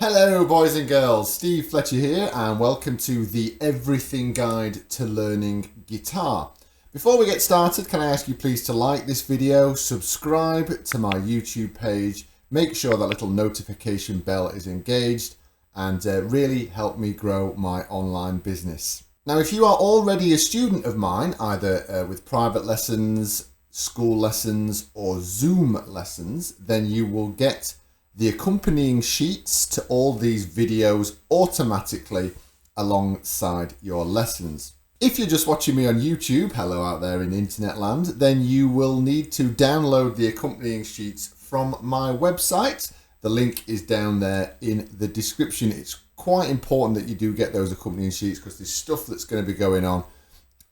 Hello boys and girls, Steve Fletcher here and welcome to the Everything Guide to Learning Guitar. Before we get started, can I ask you please to like this video, subscribe to my YouTube page, make sure that little notification bell is engaged and really help me grow my online business. Now if you are already a student of mine, either with private lessons, school lessons or Zoom lessons, then you will get the accompanying sheets to all these videos automatically alongside your lessons. If you're just watching me on YouTube, hello out there in internet land, then you will need to download the accompanying sheets from my website. The link is down there in the description. It's quite important that you do get those accompanying sheets because there's stuff that's going to be going on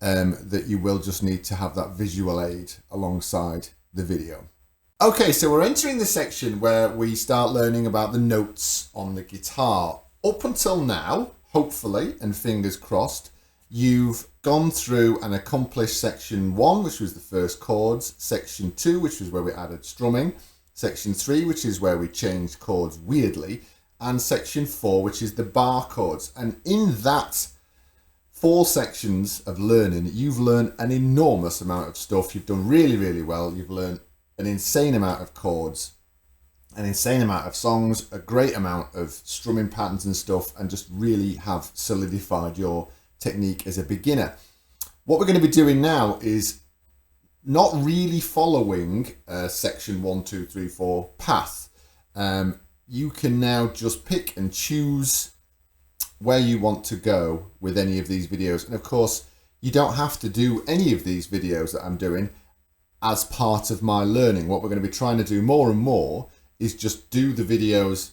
that you will just need to have that visual aid alongside the video. Okay, so we're entering the section where we start learning about the notes on the guitar. Up until now, hopefully, and fingers crossed, you've gone through and accomplished section 1, which was the first chords, section 2, which was where we added strumming, section 3, which is where we changed chords weirdly, and section 4, which is the bar chords. And in that 4 sections of learning, you've learned an enormous amount of stuff. You've done really, really well. You've learned an insane amount of chords, an insane amount of songs, a great amount of strumming patterns and stuff, and just really have solidified your technique as a beginner. What we're going to be doing now is not really following section 1, 2, 3, 4 path. You can now just pick and choose where you want to go with any of these videos. And of course, you don't have to do any of these videos that I'm doing as part of my learning. What we're going to be trying to do more and more is just do the videos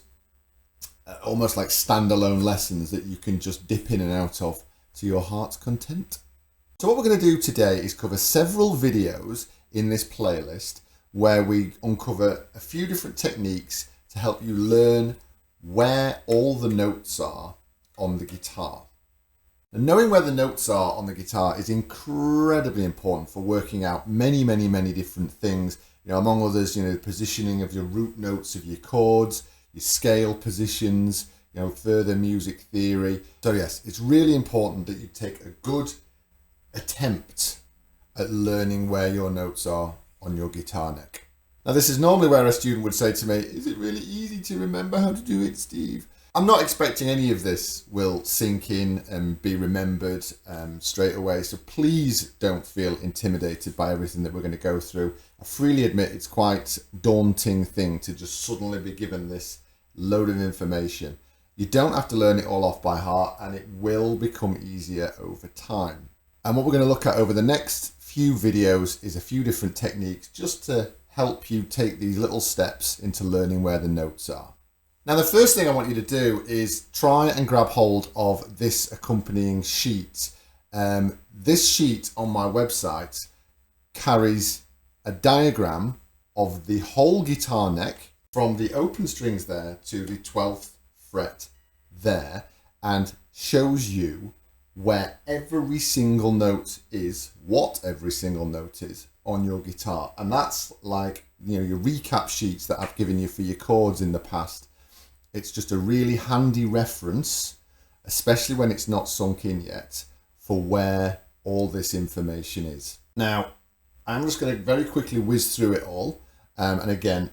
almost like standalone lessons that you can just dip in and out of to your heart's content. So what we're going to do today is cover several videos in this playlist where we uncover a few different techniques to help you learn where all the notes are on the guitar. And knowing where the notes are on the guitar is incredibly important for working out many different things. You know, among others, you know, the positioning of your root notes of your chords, your scale positions, you know, further music theory. So yes, it's really important that you take a good attempt at learning where your notes are on your guitar neck. Now, this is normally where a student would say to me, is it really easy to remember how to do it, Steve? I'm not expecting any of this will sink in and be remembered straight away. So please don't feel intimidated by everything that we're going to go through. I freely admit it's quite a daunting thing to just suddenly be given this load of information. You don't have to learn it all off by heart, and it will become easier over time. And what we're going to look at over the next few videos is a few different techniques just to help you take these little steps into learning where the notes are. Now, the first thing I want you to do is try and grab hold of this accompanying sheet. This sheet on my website carries a diagram of the whole guitar neck from the open strings there to the 12th fret there, and shows you where every single note is, what every single note is on your guitar. And that's like, you know, your recap sheets that I've given you for your chords in the past. It's just a really handy reference, especially when it's not sunk in yet, for where all this information is. Now, I'm just going to very quickly whiz through it all. And again,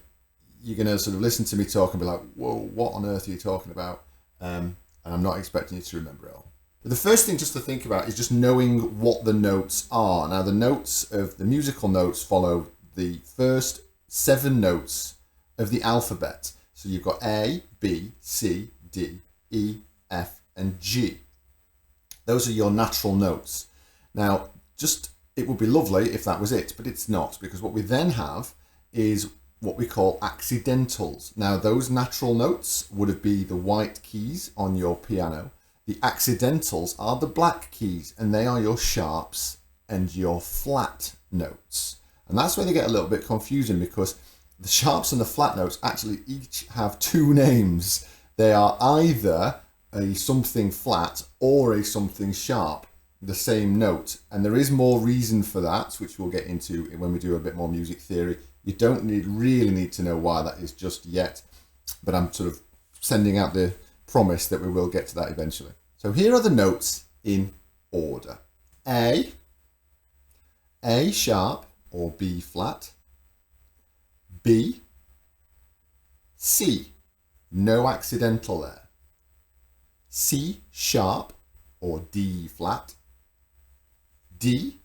you're going to sort of listen to me talk and be like, whoa, what on earth are you talking about? And I'm not expecting you to remember it all. But the first thing just to think about is just knowing what the notes are. Now, the notes of the musical notes follow the first 7 notes of the alphabet. So you've got A, B, C, D, E, F, and G. Those are your natural notes. Now, it would be lovely if that was it, but it's not, because what we then have is what we call accidentals. Now, those natural notes would be the white keys on your piano. The accidentals are the black keys, and they are your sharps and your flat notes. And that's where they get a little bit confusing, because the sharps and the flat notes actually each have 2 names. They are either a something flat or a something sharp, the same note. And there is more reason for that, which we'll get into when we do a bit more music theory. You don't really need to know why that is just yet, but I'm sort of sending out the promise that we will get to that eventually. So here are the notes in order. A sharp or B flat, B, C, no accidental there, C sharp or D flat, D,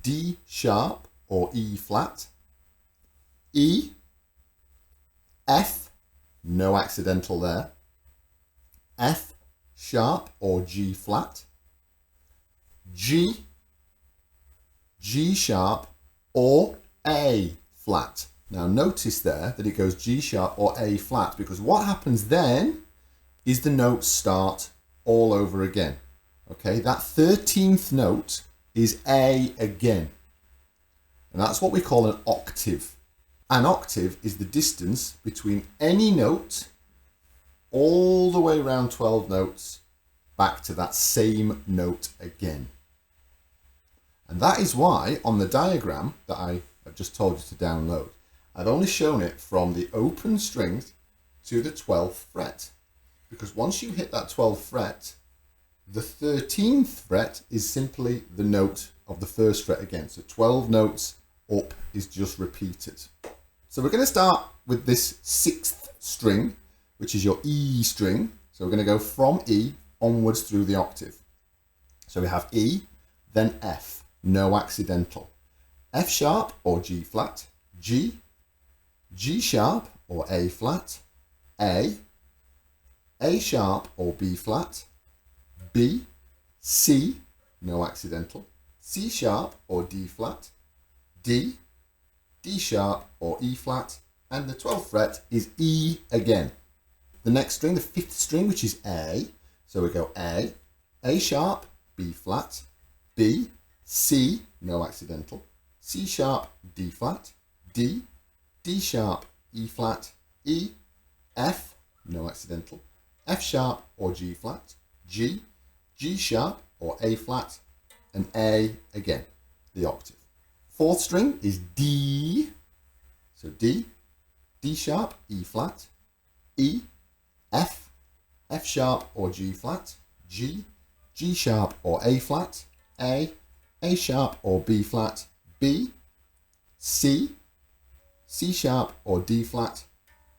D sharp or E flat, E, F, no accidental there, F sharp or G flat, G, G sharp or A flat. Now notice there that it goes G sharp or A flat, because what happens then is the notes start all over again. Okay, that 13th note is A again. And that's what we call an octave. An octave is the distance between any note all the way around 12 notes back to that same note again. And that is why on the diagram that I have just told you to download, I've only shown it from the open string to the 12th fret. Because once you hit that 12th fret, the 13th fret is simply the note of the first fret again. So 12 notes up is just repeated. So we're going to start with this 6th string, which is your E string. So we're going to go from E onwards through the octave. So we have E, then F, no accidental. F sharp or G flat, G, G sharp or A flat, A sharp or B flat, B, C, no accidental, C sharp or D flat, D, D sharp or E flat, and the 12th fret is E again. The next string, the 5th string, which is A, so we go A sharp, B flat, B, C, no accidental, C sharp, D flat, D, D sharp, E flat, E, F, no accidental, F sharp or G flat, G, G sharp or A flat, and A again, the octave. 4th string is D, so D, D sharp, E flat, E, F, F sharp or G flat, G, G sharp or A flat, A sharp or B flat, B, C, C sharp or D flat,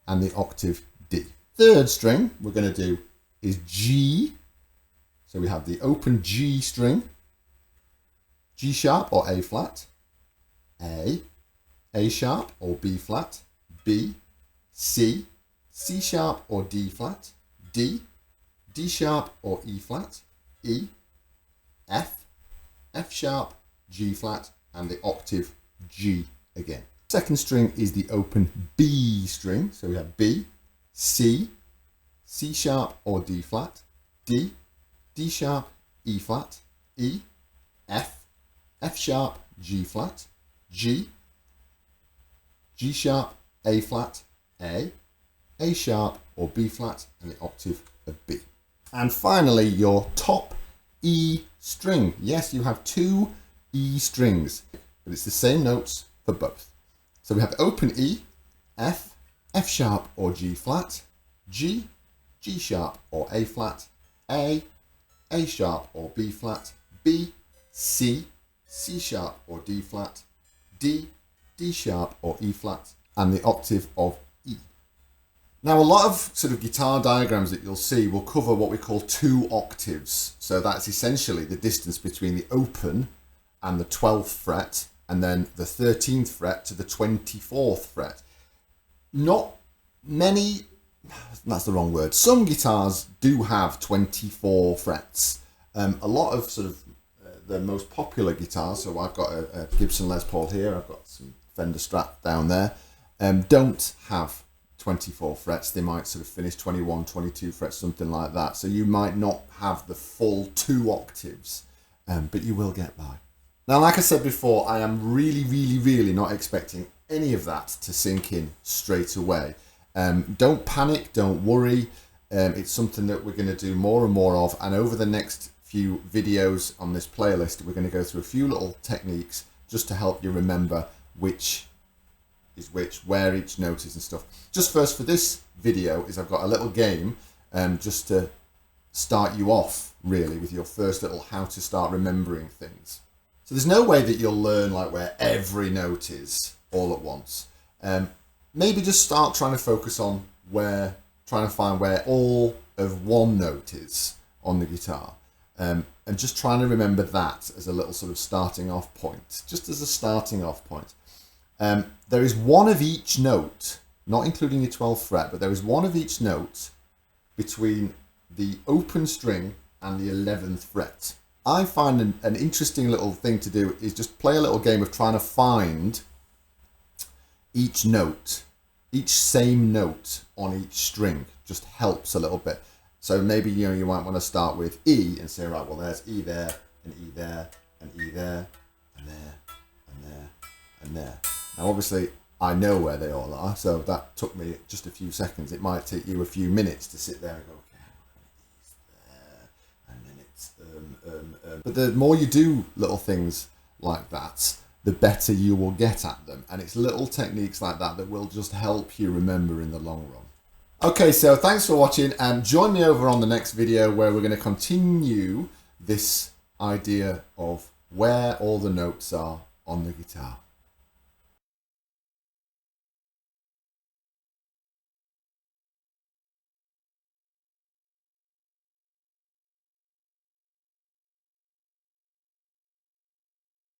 and the octave D. 3rd string we're going to do is G. So we have the open G string, G sharp or A flat, A sharp or B flat, B, C, C sharp or D flat, D, D sharp or E flat, E, F, F sharp, G flat, and the octave G again. 2nd string is the open B string. So we have B, C, C sharp or D flat, D, D sharp, E flat, E, F, F sharp, G flat, G, G sharp, A flat, A sharp or B flat, and the octave of B. And finally, your top E string. Yes, you have 2 E strings, but it's the same notes for both. So we have open E, F, F sharp or G flat, G, G sharp or A flat, A sharp or B flat, B, C, C sharp or D flat, D, D sharp or E flat, and the octave of E. Now, a lot of sort of guitar diagrams that you'll see will cover what we call 2 octaves. So that's essentially the distance between the open and the 12th fret, and then the 13th fret to the 24th fret. Not many, that's the wrong word. Some guitars do have 24 frets. A lot of sort of the most popular guitars, so I've got a Gibson Les Paul here, I've got some Fender Strat down there, don't have 24 frets. They might sort of finish 21, 22 frets, something like that. So you might not have the full 2 octaves, but you will get by. Now, like I said before, I am really not expecting any of that to sink in straight away. Don't panic, don't worry. It's something that we're going to do more and more of, and over the next few videos on this playlist, we're going to go through a few little techniques just to help you remember which is which, where each note is and stuff. Just first for this video is I've got a little game just to start you off really with your first little how to start remembering things. So there's no way that you'll learn like where every note is all at once. Maybe just start trying to focus on trying to find where all of one note is on the guitar. And just trying to remember that as a little sort of starting off point, just as a starting off point. There is one of each note, not including your 12th fret, but there is one of each note between the open string and the 11th fret. I find an interesting little thing to do is just play a little game of trying to find each note, each same note on each string. Just helps a little bit. So maybe you might want to start with E and say, right, well there's E there, and E there, and E there, and there, and there, and there. Now obviously I know where they all are, so that took me just a few seconds. It might take you a few minutes to sit there and go, okay, E's there, and then it's But the more you do little things like that, the better you will get at them. And it's little techniques like that that will just help you remember in the long run. Okay, so thanks for watching, and join me over on the next video where we're going to continue this idea of where all the notes are on the guitar.